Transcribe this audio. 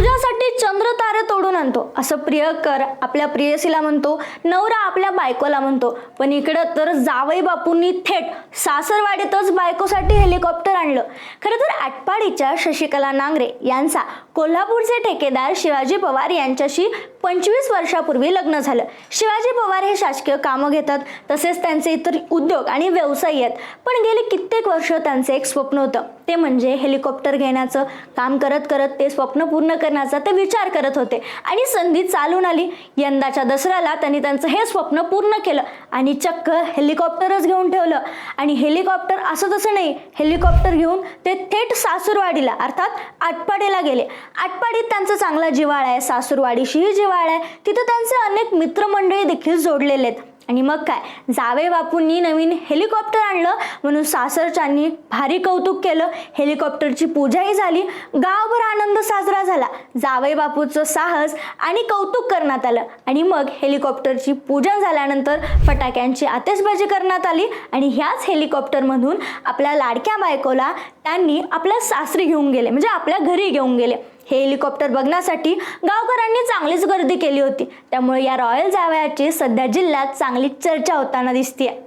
तुझ्यासाठी चंद्र तारे तोडून आणतो असं प्रियकर आपल्या प्रेयसीला म्हणतो, नवरा आपल्या बायकोला म्हणतो. पण इकडं तर जावई बापूंनी थेट सासरवाडीतच बायकोसाठी हेलिकॉप्टर आणलं. खरं तर आटपाडीच्या शशिकला नांगरे यांचा कोल्हापूरचे ठेकेदार शिवाजी पवार यांच्याशी 25 वर्षापूर्वी लग्न झालं. शिवाजी पवार हे शासकीय कामं घेतात, तसेच त्यांचे इतर उद्योग आणि व्यवसाय आहेत. पण गेली कित्येक वर्ष त्यांचे एक स्वप्न होतं, ते म्हणजे हेलिकॉप्टर घेण्याचं. काम करत करत ते स्वप्न पूर्ण करण्याचा ते विचार करत होते आणि संधी चालून आली. यंदाच्या दसऱ्याला त्यांनी त्यांचं हे स्वप्न पूर्ण केलं आणि चक्क हेलिकॉप्टरच घेऊन ठेवलं. आणि हेलिकॉप्टर असं तसं नाही, हेलिकॉप्टर घेऊन ते थेट सासूरवाडीला अर्थात आटपाडीला गेले. आटपाडीत त्यांचा चांगला जिव्हाळा आहे, सासूरवाडीशीही जिव्हाळा आहे. तिथं त्यांचे अनेक मित्रमंडळी देखील जोडलेले आहेत. आणि मग काय, जावे बापूंनी नवीन हेलिकॉप्टर आणलं म्हणून सासरच्यांनी भारी कौतुक केलं. हेलिकॉप्टरची पूजाही झाली, गावभर आनंद साजरा झाला. जावे बापूचं साहस आणि कौतुक करण्यात आलं. आणि मग हेलिकॉप्टरची पूजन झाल्यानंतर फटाक्यांची आतिषबाजी करण्यात आली आणि ह्याच हेलिकॉप्टरमधून आपल्या लाडक्या बायकोला त्यांनी आपल्या सासरी घेऊन गेले, म्हणजे आपल्या घरी घेऊन गेले. हे हेलिकॉप्टर बघण्यासाठी गावकऱ्यांनी चांगलीच गर्दी केली होती. त्यामुळे या रॉयल जावयाची सध्या जिल्ह्यात चांगली चर्चा होताना दिसते.